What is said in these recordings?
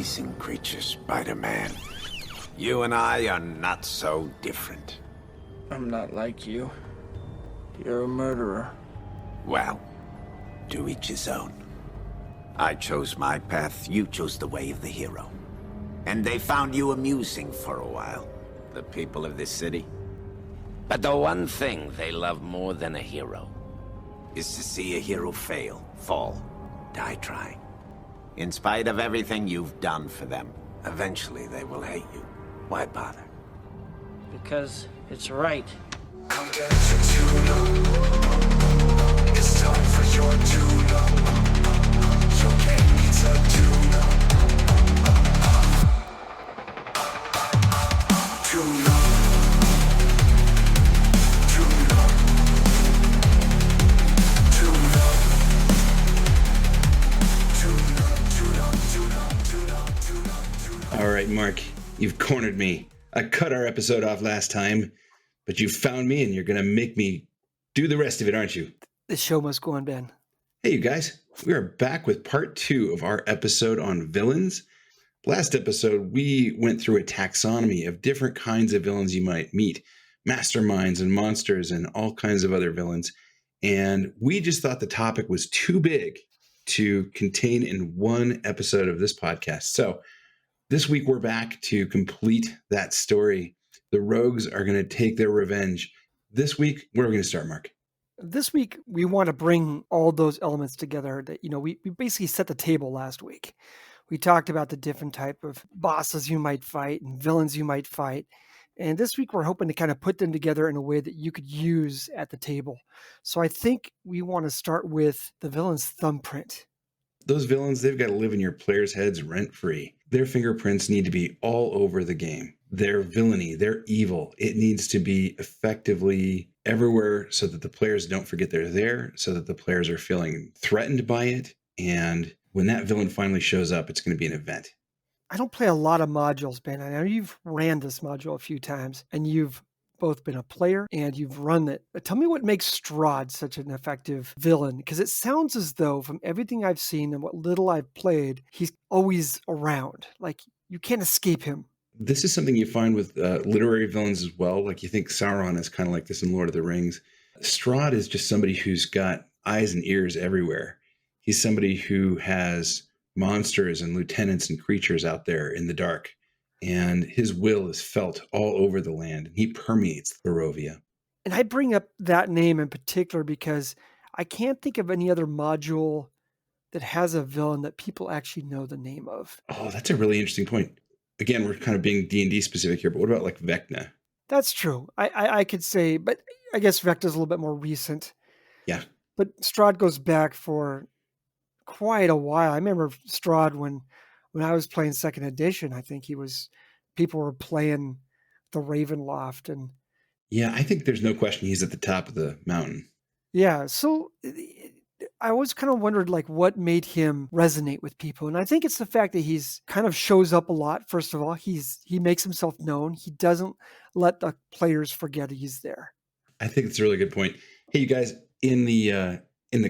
amazing creature, Spider-Man. You and I are not so different. I'm not like you. You're a murderer. Well, to each his own. I chose my path, you chose the way of the hero. And they found you amusing for a while, the people of this city. But the one thing they love more than a hero is to see a hero fail, fall, die trying. In spite of everything you've done for them, eventually they will hate you. Why bother? Because it's right. Come get your tune-up. It's time for your tune-up. Your game needs a tune-up. Tune-up. Tune-up. Tune-up. All right, Mark, you've cornered me. I cut our episode off last time, but you found me and you're going to make me do the rest of it, aren't you? The show must go on, Ben. Hey, you guys. We are back with part 2 of our episode on villains. Last episode, we went through a taxonomy of different kinds of villains you might meet, masterminds and monsters and all kinds of other villains. And we just thought the topic was too big to contain in one episode of this podcast. So this week, we're back to complete that story. The rogues are going to take their revenge. This week, where are we going to start, Mark? This week, we want to bring all those elements together that, we basically set the table last week. We talked about the different type of bosses you might fight and villains you might fight. And this week, we're hoping to kind of put them together in a way that you could use at the table. So I think we want to start with the villain's thumbprint. Those villains, they've got to live in your players' heads rent-free. Their fingerprints need to be all over the game. Their villainy, their evil, it needs to be effectively everywhere so that the players don't forget they're there, so that the players are feeling threatened by it. And when that villain finally shows up, it's going to be an event. I don't play a lot of modules, Ben. I know you've ran this module a few times, and you've both been a player and you've run it. But tell me what makes Strahd such an effective villain, because it sounds as though from everything I've seen and what little I've played, he's always around. Like, you can't escape him. This is something you find with literary villains as well. Like, you think Sauron is kind of like this in Lord of the Rings. Strahd is just somebody who's got eyes and ears everywhere. He's somebody who has monsters and lieutenants and creatures out there in the dark. And his will is felt all over the land. And he permeates Barovia. And I bring up that name in particular because I can't think of any other module that has a villain that people actually know the name of. Oh, that's a really interesting point. Again, we're kind of being D&D specific here, but what about like Vecna? That's true. I could say, but I guess Vecna's a little bit more recent. Yeah. But Strahd goes back for quite a while. I remember Strahd when I was playing second edition. I think people were playing the Ravenloft. And yeah, I think there's no question he's at the top of the mountain. Yeah. So I always kind of wondered like what made him resonate with people. And I think it's the fact that he's kind of shows up a lot. First of all, he makes himself known. He doesn't let the players forget he's there. I think it's a really good point. Hey, you guys, in the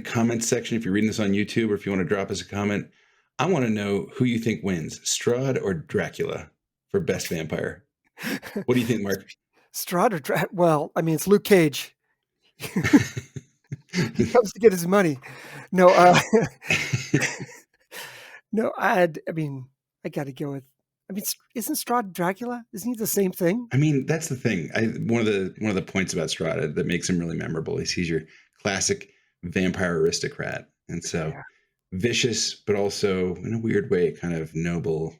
comments section, if you're reading this on YouTube or if you want to drop us a comment, I want to know who you think wins, Strahd or Dracula for best vampire. What do you think, Mark? Strahd or Dracula? Well, I mean, it's Luke Cage. He comes to get his money. No, no, I got to go with. Isn't Strahd Dracula? Isn't he the same thing? I mean, that's the thing. One of the points about Strahd that makes him really memorable is he's your classic vampire aristocrat, and so. Yeah. Vicious, but also in a weird way, kind of noble.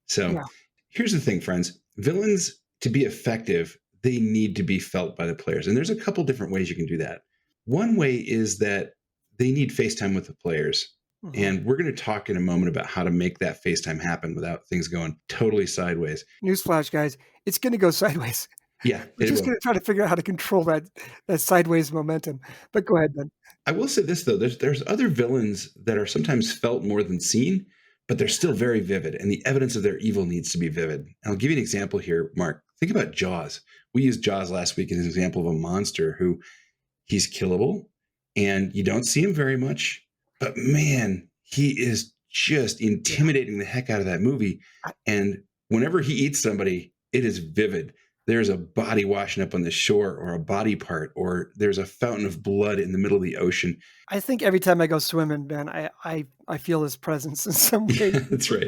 So Here's the thing, friends. Villains, to be effective, they need to be felt by the players. And there's a couple different ways you can do that. One way is that they need FaceTime with the players. Mm-hmm. And we're going to talk in a moment about how to make that FaceTime happen without things going totally sideways. Newsflash, guys. It's going to go sideways. Yeah. We're just going to try to figure out how to control that sideways momentum. But go ahead, Ben. I will say this, though. There's other villains that are sometimes felt more than seen, but they're still very vivid. And the evidence of their evil needs to be vivid. And I'll give you an example here, Mark. Think about Jaws. We used Jaws last week as an example of a monster who he's killable and you don't see him very much. But man, he is just intimidating the heck out of that movie. And whenever he eats somebody, it is vivid. There's a body washing up on the shore, or a body part, or there's a fountain of blood in the middle of the ocean. I think every time I go swimming, Ben, I feel his presence in some way. Yeah, that's right.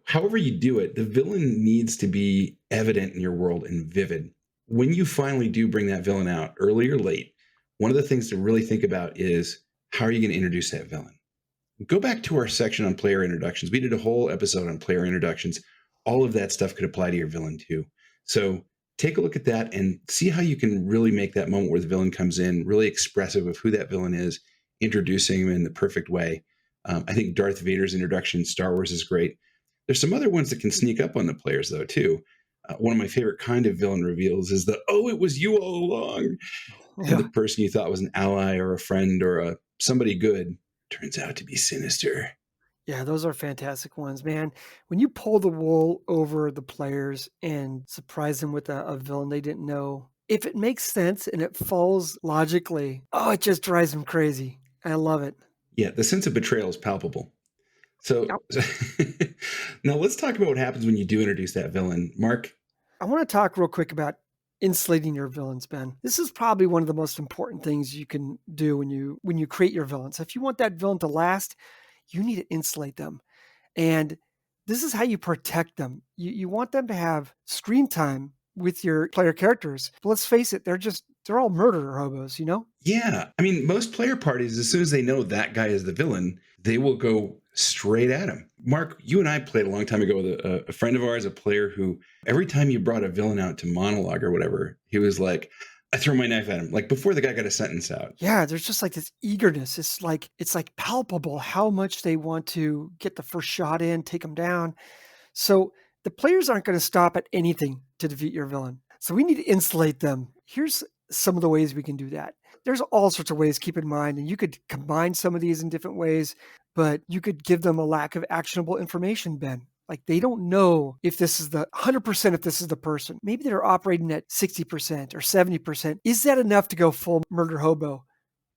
However you do it, the villain needs to be evident in your world and vivid. When you finally do bring that villain out, early or late, one of the things to really think about is, how are you going to introduce that villain? Go back to our section on player introductions. We did a whole episode on player introductions. All of that stuff could apply to your villain too. So take a look at that and see how you can really make that moment where the villain comes in really expressive of who that villain is, introducing him in the perfect way. I think Darth Vader's introduction in Star Wars is great. There's some other ones that can sneak up on the players, though, too. One of my favorite kind of villain reveals is the, "Oh, it was you all along." Yeah. And the person you thought was an ally or a friend or somebody good turns out to be sinister. Yeah, those are fantastic ones, man. When you pull the wool over the players and surprise them with a villain they didn't know, if it makes sense and it falls logically, it just drives them crazy. I love it. Yeah, the sense of betrayal is palpable. So now let's talk about what happens when you do introduce that villain. Mark? I want to talk real quick about insulating your villains, Ben. This is probably one of the most important things you can do when you create your villains. If you want that villain to last, you need to insulate them. And this is how you protect them. You want them to have screen time with your player characters. But let's face it, they're all murder hobos, you know? Yeah. I mean, most player parties, as soon as they know that guy is the villain, they will go straight at him. Mark, you and I played a long time ago with a friend of ours, a player who every time you brought a villain out to monologue or whatever, he was like, "I throw my knife at him," like before the guy got a sentence out. Yeah, there's just like this eagerness. It's like palpable how much they want to get the first shot in, take them down. So the players aren't going to stop at anything to defeat your villain. So we need to insulate them. Here's some of the ways we can do that. There's all sorts of ways, keep in mind, and you could combine some of these in different ways, but you could give them a lack of actionable information, Ben. Like they don't know if this is the 100%, if this is the person. Maybe they're operating at 60% or 70%. Is that enough to go full murder hobo?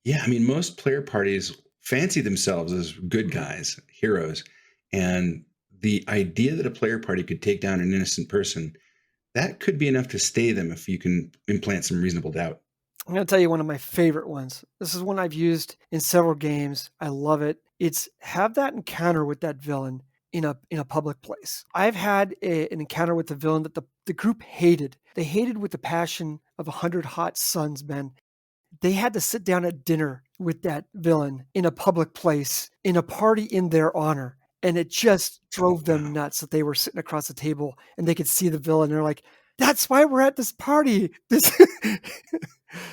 Yeah, I mean, most player parties fancy themselves as good guys, heroes. And the idea that a player party could take down an innocent person, that could be enough to stay them if you can implant some reasonable doubt. I'm going to tell you one of my favorite ones. This is one I've used in several games. I love it. It's have that encounter with that villain in a public place. I've had an encounter with the villain that the group hated. They hated with the passion of 100 hot suns, Ben. They had to sit down at dinner with that villain in a public place, in a party in their honor. And it just drove them nuts that they were sitting across the table and they could see the villain. They're like, "That's why we're at this party."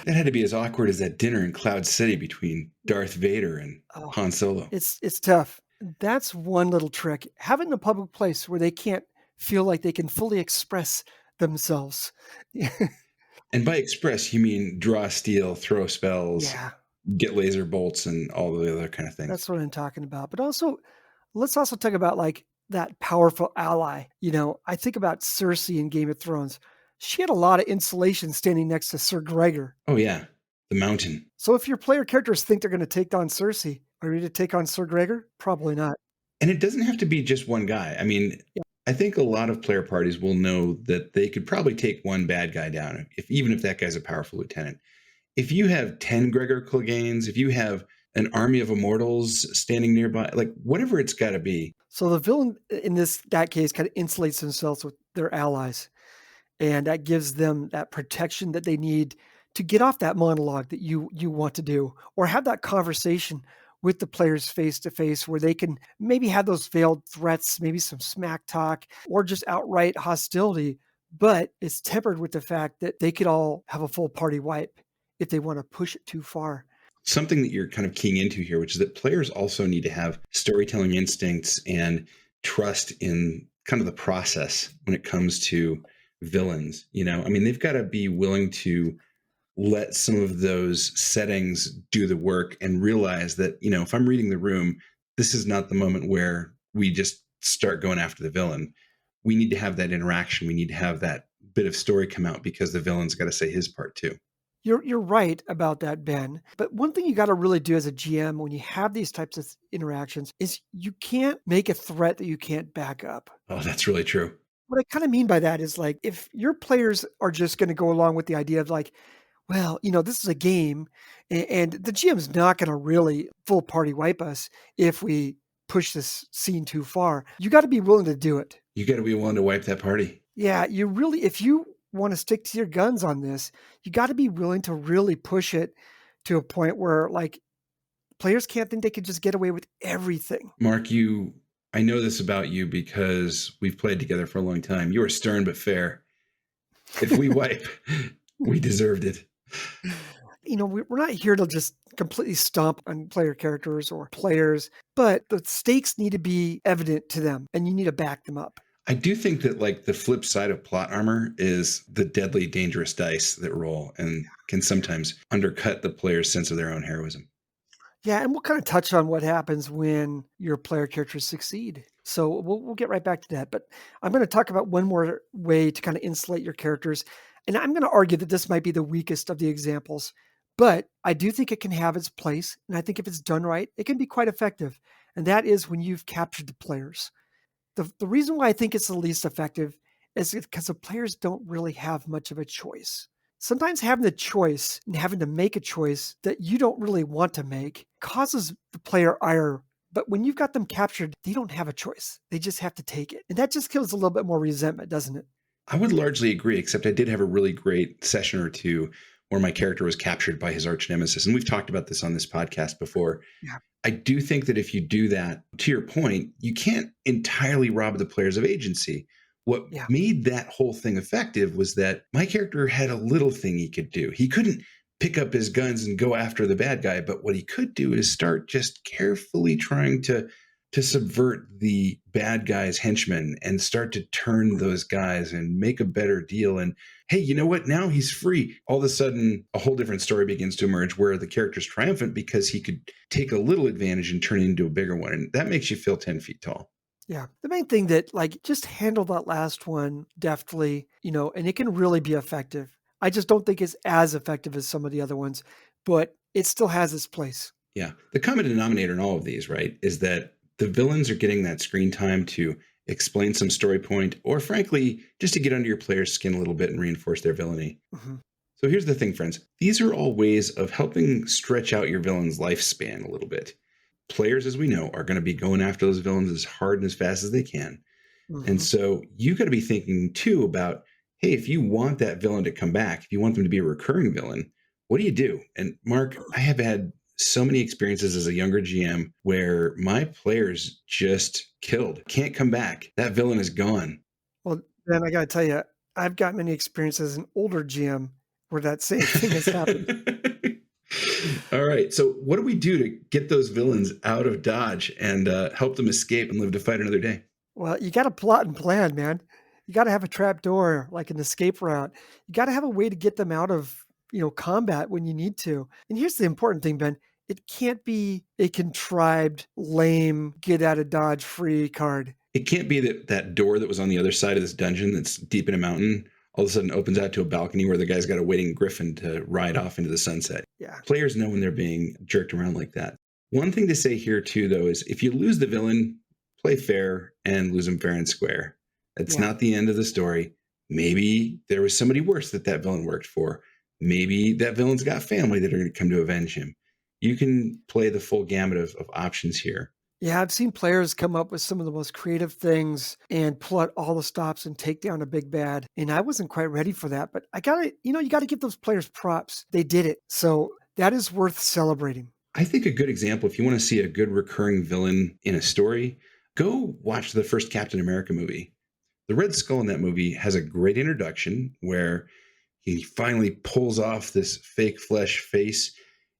That had to be as awkward as that dinner in Cloud City between Darth Vader and Han Solo. It's tough. That's one little trick. Have it in a public place where they can't feel like they can fully express themselves. And by express, you mean draw steel, throw spells, get laser bolts, and all the other kind of things. That's what I'm talking about. But also, let's also talk about like that powerful ally. You know, I think about Cersei in Game of Thrones. She had a lot of insulation standing next to Sir Gregor. Oh, yeah. The mountain. So if your player characters think they're going to take on Cersei, are you ready to take on Sir Gregor? Probably not. And it doesn't have to be just one guy. I mean, I think a lot of player parties will know that they could probably take one bad guy down, even if that guy's a powerful lieutenant. If you have 10 Gregor Cleganes, if you have an army of immortals standing nearby, like whatever it's got to be. So the villain in that case kind of insulates themselves with their allies. And that gives them that protection that they need to get off that monologue that you want to do, or have that conversation with the players face to face where they can maybe have those veiled threats, maybe some smack talk, or just outright hostility, but it's tempered with the fact that they could all have a full party wipe if they want to push it too far. Something that you're kind of keying into here, which is that players also need to have storytelling instincts and trust in kind of the process when it comes to villains. You know, I mean, they've got to be willing to let some of those settings do the work and realize that, you know, if I'm reading the room, this is not the moment where we just start going after the villain. We need to have that interaction. We need to have that bit of story come out because the villain's got to say his part too. You're right about that, Ben. But one thing you got to really do as a GM when you have these types of interactions is you can't make a threat that you can't back up. Oh, that's really true. What I kind of mean by that is like if your players are just going to go along with the idea of like, well, this is a game, and the GM's not going to really full party wipe us if we push this scene too far. You got to be willing to do it. You got to be willing to wipe that party. Yeah, you really, if you want to stick to your guns on this, you got to be willing to really push it to a point where like players can't think they can just get away with everything. Mark, I know this about you because we've played together for a long time. You are stern but fair. If we wipe, we deserved it. We're not here to just completely stomp on player characters or players, but the stakes need to be evident to them and you need to back them up. I do think that like the flip side of plot armor is the deadly dangerous dice that roll and can sometimes undercut the player's sense of their own heroism. Yeah, and we'll kind of touch on what happens when your player characters succeed. So we'll get right back to that. But I'm going to talk about one more way to kind of insulate your characters. And I'm going to argue that this might be the weakest of the examples, but I do think it can have its place. And I think if it's done right, it can be quite effective. And that is when you've captured the players. The reason why I think it's the least effective is because the players don't really have much of a choice. Sometimes having the choice and having to make a choice that you don't really want to make causes the player ire. But when you've got them captured, they don't have a choice. They just have to take it. And that just kills a little bit more resentment, doesn't it? I would largely agree, except I did have a really great session or two where my character was captured by his arch nemesis. And we've talked about this on this podcast before. Yeah. I do think that if you do that, to your point, you can't entirely rob the players of agency. What made that whole thing effective was that my character had a little thing he could do. He couldn't pick up his guns and go after the bad guy, but what he could do is start just carefully trying to subvert the bad guy's henchmen and start to turn those guys and make a better deal. And hey, you know what? Now he's free. All of a sudden, a whole different story begins to emerge where the character's triumphant because he could take a little advantage and turn it into a bigger one. And that makes you feel 10 feet tall. Yeah. The main thing that like just handle that last one deftly, and it can really be effective. I just don't think it's as effective as some of the other ones, but it still has its place. Yeah. The common denominator in all of these, right, is that the villains are getting that screen time to explain some story point, or frankly, just to get under your player's skin a little bit and reinforce their villainy. Mm-hmm. So here's the thing, friends. These are all ways of helping stretch out your villain's lifespan a little bit. Players, as we know, are going to be going after those villains as hard and as fast as they can. Mm-hmm. And so you got to be thinking too about, hey, if you want that villain to come back, if you want them to be a recurring villain, what do you do? And Mark, I have had so many experiences as a younger GM where my players just killed, can't come back. That villain is gone. Well, then I got to tell you, I've got many experiences as an older GM where that same thing has happened. All right. So what do we do to get those villains out of Dodge and help them escape and live to fight another day? Well, you got to plot and plan, man. You got to have a trap door, like an escape route. You got to have a way to get them out of combat when you need to. And here's the important thing, Ben. It can't be a contrived, lame, get out of Dodge free card. It can't be that door that was on the other side of this dungeon that's deep in a mountain all of a sudden opens out to a balcony where the guy's got a waiting griffin to ride off into the sunset. Yeah. Players know when they're being jerked around like that. One thing to say here too, though, is if you lose the villain, play fair and lose them fair and square. That's not the end of the story. Maybe there was somebody worse that villain worked for. Maybe that villain's got family that are going to come to avenge him. You can play the full gamut of options here. Yeah, I've seen players come up with some of the most creative things and pull out all the stops and take down a big bad. And I wasn't quite ready for that, but you got to give those players props. They did it. So that is worth celebrating. I think a good example, if you want to see a good recurring villain in a story, go watch the first Captain America movie. The Red Skull in that movie has a great introduction where he finally pulls off this fake flesh face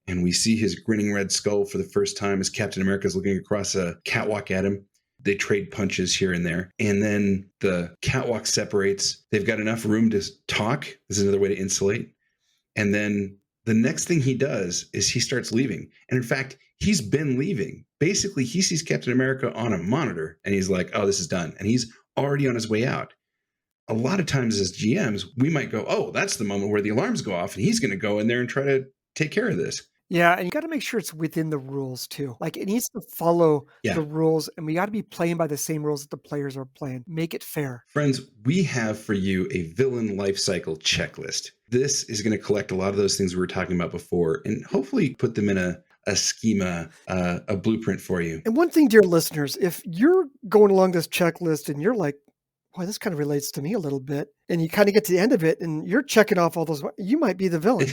and we see his grinning red skull for the first time as Captain America is looking across a catwalk at him. They trade punches here and there. And then the catwalk separates. They've got enough room to talk. This is another way to insulate. And then the next thing he does is he starts leaving. And in fact, he's been leaving. Basically, he sees Captain America on a monitor and he's like, oh, this is done. And he's already on his way out. a lot of times as GMs, we might go, oh, that's the moment where the alarms go off and he's going to go in there and try to take care of this. Yeah, and you got to make sure it's within the rules too. Like it needs to follow Yeah. the rules, and we got to be playing by the same rules that the players are playing. Make it fair. Friends, we have for you a villain life cycle checklist. This is going to collect a lot of those things we were talking about before and hopefully put them in a schema, a blueprint for you. And one thing, dear listeners, if you're going along this checklist and you're like, boy, this kind of relates to me a little bit, and you kind of get to the end of it and you're checking off all those, you might be the villain.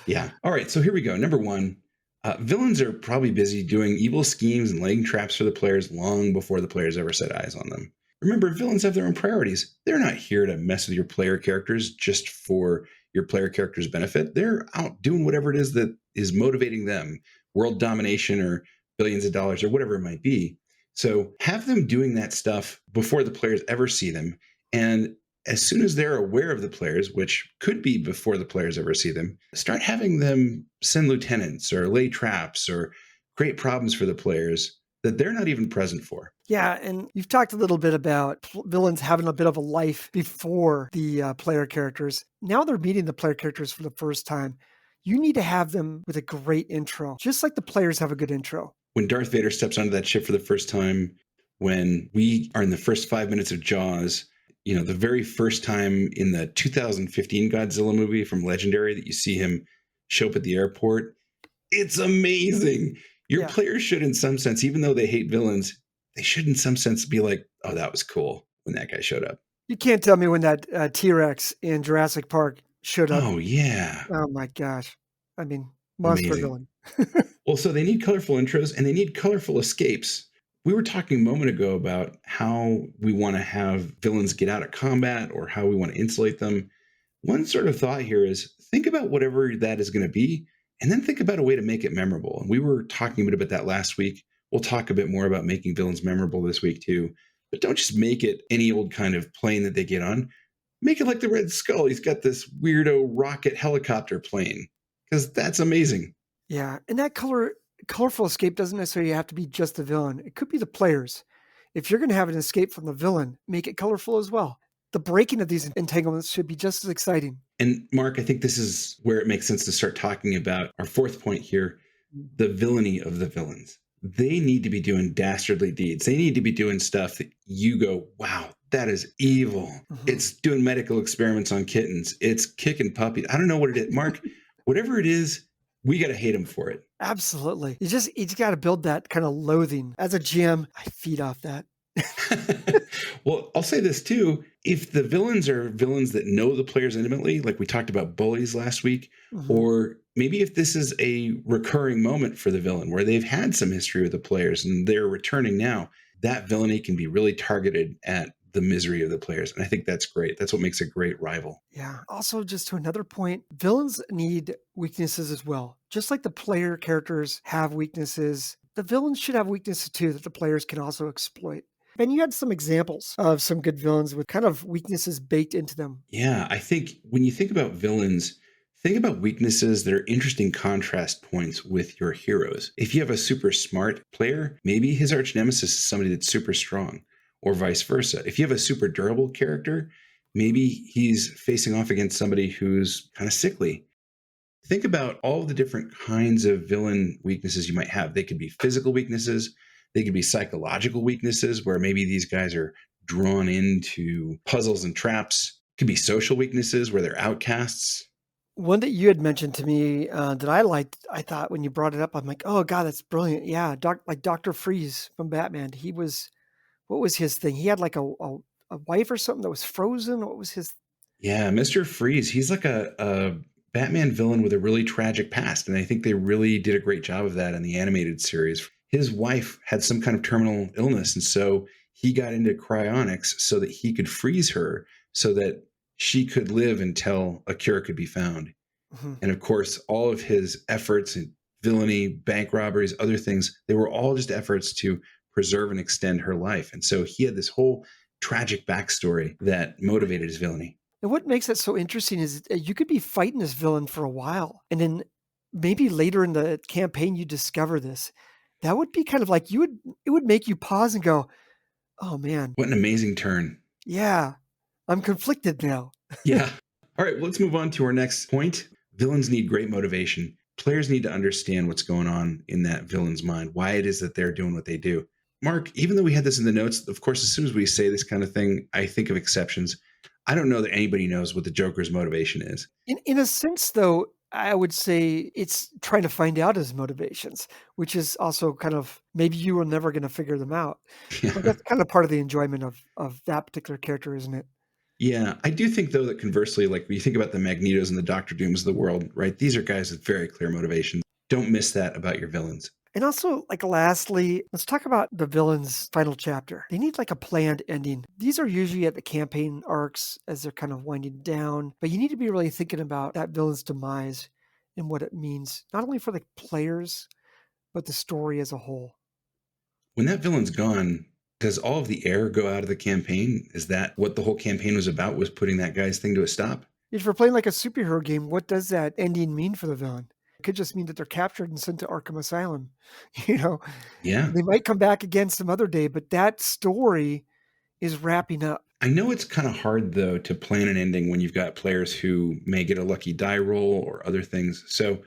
Yeah. All right. So here we go. Number one, villains are probably busy doing evil schemes and laying traps for the players long before the players ever set eyes on them. Remember, villains have their own priorities. They're not here to mess with your player characters just for your player characters' benefit. They're out doing whatever it is that is motivating them, world domination or billions of dollars or whatever it might be. So have them doing that stuff before the players ever see them. And as soon as they're aware of the players, which could be before the players ever see them, start having them send lieutenants or lay traps or create problems for the players that they're not even present for. Yeah, and you've talked a little bit about villains having a bit of a life before the player characters. Now they're meeting the player characters for the first time. You need to have them with a great intro, just like the players have a good intro. When Darth Vader steps onto that ship for the first time, when we are in the first 5 minutes of Jaws, you know, the very first time in the 2015 Godzilla movie from Legendary that you see him show up at the airport, it's amazing. Your players should, in some sense, even though they hate villains, they should, in some sense, be like, oh, that was cool when that guy showed up. You can't tell me when that T-Rex in Jurassic Park showed up. Oh, yeah. Oh, my gosh. I mean, monster Amazing. villain. Well, so they need colorful intros and they need colorful escapes. We were talking a moment ago about how we want to have villains get out of combat or how we want to insulate them. One sort of thought here is think about whatever that is going to be, and then think about a way to make it memorable. And we were talking a bit about that last week. We'll talk a bit more about making villains memorable this week too. But don't just make it any old kind of plane that they get on. Make it like the Red Skull. He's got this weirdo rocket helicopter plane, because that's amazing. Yeah, and that colorful escape doesn't necessarily have to be just the villain. It could be the players. If you're going to have an escape from the villain, make it colorful as well. The breaking of these entanglements should be just as exciting. And Mark, I think this is where it makes sense to start talking about our fourth point here, the villainy of the villains. They need to be doing dastardly deeds. They need to be doing stuff that you go, wow, that is evil. Mm-hmm. It's doing medical experiments on kittens. It's kicking puppies. I don't know what it is. Mark, whatever it is, we got to hate them for it. Absolutely. You just got to build that kind of loathing. As a GM, I feed off that. Well, I'll say this too. If the villains are villains that know the players intimately, like we talked about bullies last week, mm-hmm. or maybe if this is a recurring moment for the villain where they've had some history with the players and they're returning now, that villainy can be really targeted at the misery of the players. And I think that's great. That's what makes a great rival. Yeah. Also, just to another point, villains need weaknesses as well. Just like the player characters have weaknesses, the villains should have weaknesses too that the players can also exploit. Ben, you had some examples of some good villains with kind of weaknesses baked into them. Yeah, I think when you think about villains, think about weaknesses that are interesting contrast points with your heroes. If you have a super smart player, maybe his arch nemesis is somebody that's super strong, or vice versa. If you have a super durable character, maybe he's facing off against somebody who's kind of sickly. Think about all the different kinds of villain weaknesses you might have. They could be physical weaknesses. They could be psychological weaknesses where maybe these guys are drawn into puzzles and traps. It could be social weaknesses where they're outcasts. One that you had mentioned to me that I liked, I thought when you brought it up, I'm like, oh God, that's brilliant. Yeah, like Dr. Freeze from Batman. What was his thing? He had like a wife or something that was frozen. What was his? Yeah, Mr. Freeze. He's like a Batman villain with a really tragic past. And I think they really did a great job of that in the animated series. His wife had some kind of terminal illness. And so he got into cryonics so that he could freeze her so that she could live until a cure could be found. Mm-hmm. And of course, all of his efforts and villainy, bank robberies, other things, they were all just efforts to preserve and extend her life. And so he had this whole tragic backstory that motivated his villainy. And what makes it so interesting is you could be fighting this villain for a while. And then maybe later in the campaign, you discover this. That would be kind of like it would make you pause and go, oh man. What an amazing turn. Yeah. I'm conflicted now. Yeah. All right, well, let's move on to our next point. Villains need great motivation. Players need to understand what's going on in that villain's mind, why it is that they're doing what they do. Mark, even though we had this in the notes, of course, as soon as we say this kind of thing, I think of exceptions. I don't know that anybody knows what the Joker's motivation is. In a sense, though, I would say it's trying to find out his motivations, which is also kind of maybe you are never going to figure them out. But Yeah. that's kind of part of the enjoyment of that particular character, isn't it? Yeah, I do think though that conversely, like when you think about the Magnetos and the Doctor Dooms of the world, right? These are guys with very clear motivations. Don't miss that about your villains. And also, like lastly, let's talk about the villain's final chapter. They need like a planned ending. These are usually at the campaign arcs as they're kind of winding down, but you need to be really thinking about that villain's demise and what it means, not only for the players, but the story as a whole. When that villain's gone, does all of the air go out of the campaign? Is that what the whole campaign was about, was putting that guy's thing to a stop? If we're playing like a superhero game, what does that ending mean for the villain? It could just mean that they're captured and sent to Arkham Asylum. You know, Yeah. they might come back again some other day, but that story is wrapping up. I know it's kind of hard though to plan an ending when you've got players who may get a lucky die roll or other things. So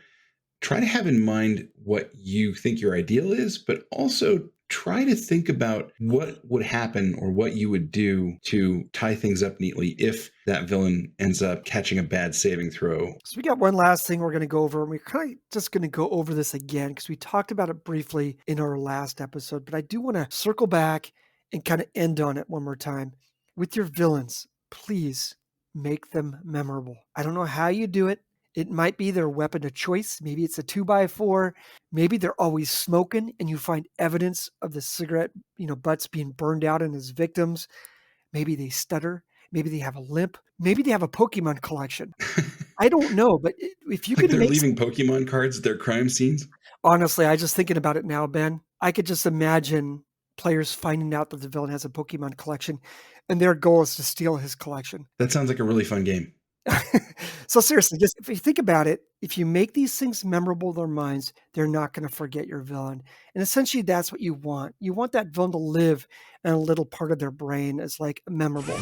try to have in mind what you think your ideal is, but also try to think about what would happen or what you would do to tie things up neatly if that villain ends up catching a bad saving throw. So we got one last thing we're going to go over, and we're kind of just going to go over this again because we talked about it briefly in our last episode, but I do want to circle back and kind of end on it one more time. With your villains, please make them memorable. I don't know how you do it. It might be their weapon of choice. Maybe it's a 2x4. Maybe they're always smoking and you find evidence of the cigarette, butts being burned out in his victims. Maybe they stutter. Maybe they have a limp. Maybe they have a Pokemon collection. I don't know, but if you Like could they're make leaving Pokemon cards at their crime scenes. honestly, I just thinking about it now, Ben. I could just imagine players finding out that the villain has a Pokemon collection and their goal is to steal his collection. That sounds like a really fun game. So seriously, just if you think about it, if you make these things memorable in their minds, they're not going to forget your villain. And essentially that's what you want. You want that villain to live in a little part of their brain as like memorable.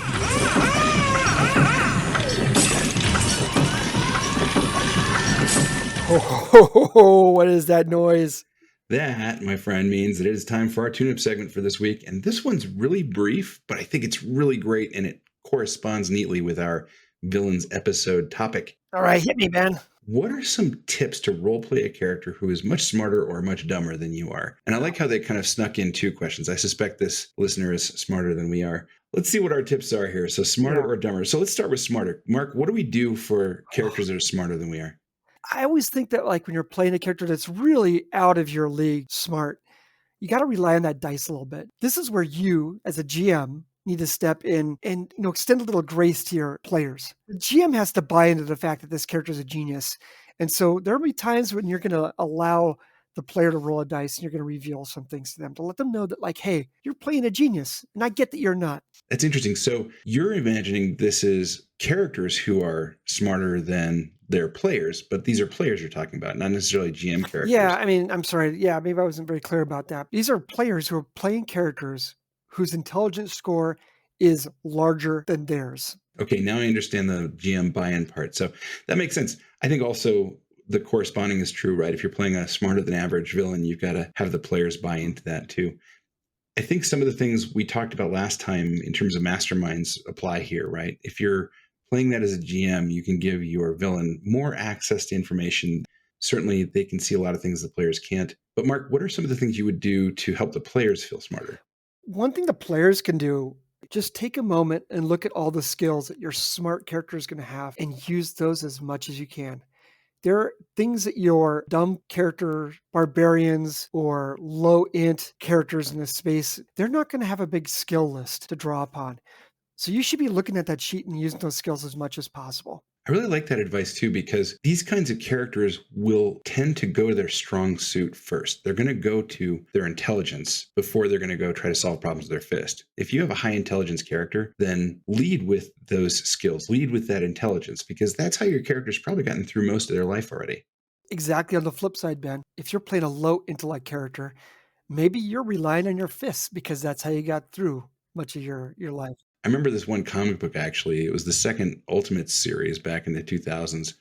Oh, what is that noise? That, my friend, means that it is time for our tune-up segment for this week. And this one's really brief, but I think it's really great and it corresponds neatly with our villains episode topic. All right, hit me, Ben. What are some tips to roleplay a character who is much smarter or much dumber than you are? And I like how they kind of snuck in two questions. I suspect this listener is smarter than we are. Let's see what our tips are here. So smarter or dumber. So let's start with smarter. Mark, what do we do for characters that are smarter than we are? I always think that like when you're playing a character that's really out of your league smart, you got to rely on that dice a little bit. This is where you, as a GM, need to step in and extend a little grace to your players. The GM has to buy into the fact that this character is a genius. And so there will be times when you're going to allow the player to roll a dice and you're going to reveal some things to them to let them know that like, hey, you're playing a genius and I get that you're not. That's interesting. So you're imagining this is characters who are smarter than their players, but these are players you're talking about, not necessarily GM characters. Yeah, I mean, I'm sorry. Yeah, maybe I wasn't very clear about that. These are players who are playing characters whose intelligence score is larger than theirs. Okay, now I understand the GM buy-in part. So that makes sense. I think also the corresponding is true, right? If you're playing a smarter than average villain, you've got to have the players buy into that too. I think some of the things we talked about last time in terms of masterminds apply here, right? If you're playing that as a GM, you can give your villain more access to information. Certainly, they can see a lot of things the players can't. But Mark, what are some of the things you would do to help the players feel smarter? One thing the players can do, just take a moment and look at all the skills that your smart character is going to have and use those as much as you can. There are things that your dumb character, barbarians, or low int characters in a space, they're not going to have a big skill list to draw upon. So you should be looking at that sheet and using those skills as much as possible. I really like that advice too, because these kinds of characters will tend to go to their strong suit first. They're going to go to their intelligence before they're going to go try to solve problems with their fist. If you have a high intelligence character, then lead with those skills, lead with that intelligence, because that's how your character's probably gotten through most of their life already. Exactly on the flip side, Ben, if you're playing a low intellect character, maybe you're relying on your fists because that's how you got through much of your life. I remember this one comic book, actually. It was the second Ultimates series back in the 2000s.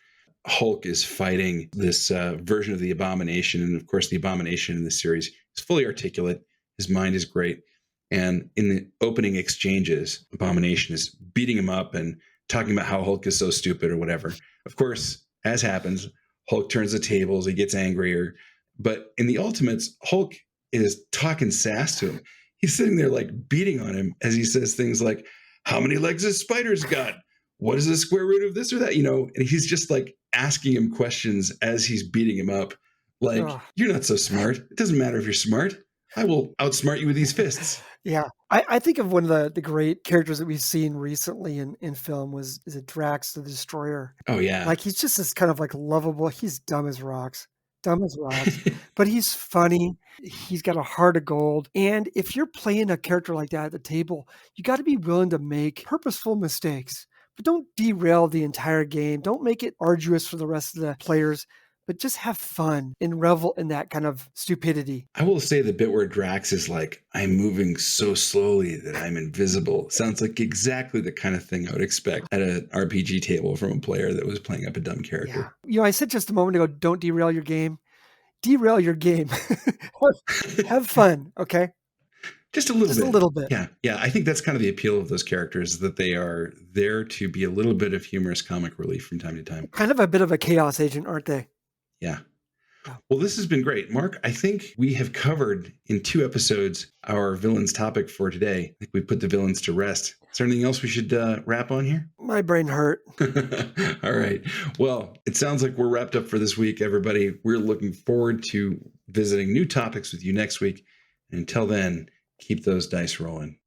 Hulk is fighting this version of the Abomination. And of course, the Abomination in this series is fully articulate. His mind is great. And in the opening exchanges, Abomination is beating him up and talking about how Hulk is so stupid or whatever. Of course, as happens, Hulk turns the tables, he gets angrier. But in the Ultimates, Hulk is talking sass to him. He's sitting there like beating on him as he says things like, how many legs has Spider's got? What is the square root of this or that? And he's just like asking him questions as he's beating him up. Like, you're not so smart. It doesn't matter if you're smart. I will outsmart you with these fists. Yeah. I think of one of the great characters that we've seen recently in film is it Drax the Destroyer. Oh, yeah. Like, he's just this kind of like lovable. He's dumb as rocks, but he's funny. He's got a heart of gold. And if you're playing a character like that at the table, you got to be willing to make purposeful mistakes, but don't derail the entire game. Don't make it arduous for the rest of the players, but just have fun and revel in that kind of stupidity. I will say the bit where Drax is like, I'm moving so slowly that I'm invisible, sounds like exactly the kind of thing I would expect at an RPG table from a player that was playing up a dumb character. Yeah. I said just a moment ago, don't derail your game. Derail your game. Have fun, okay? Just a little bit. Yeah. I think that's kind of the appeal of those characters, that they are there to be a little bit of humorous comic relief from time to time. Kind of a bit of a chaos agent, aren't they? Yeah. Well, this has been great. Mark, I think we have covered in 2 episodes our villains topic for today. I think we put the villains to rest. Is there anything else we should wrap on here? My brain hurt. All right. Well, it sounds like we're wrapped up for this week, everybody. We're looking forward to visiting new topics with you next week. And until then, keep those dice rolling.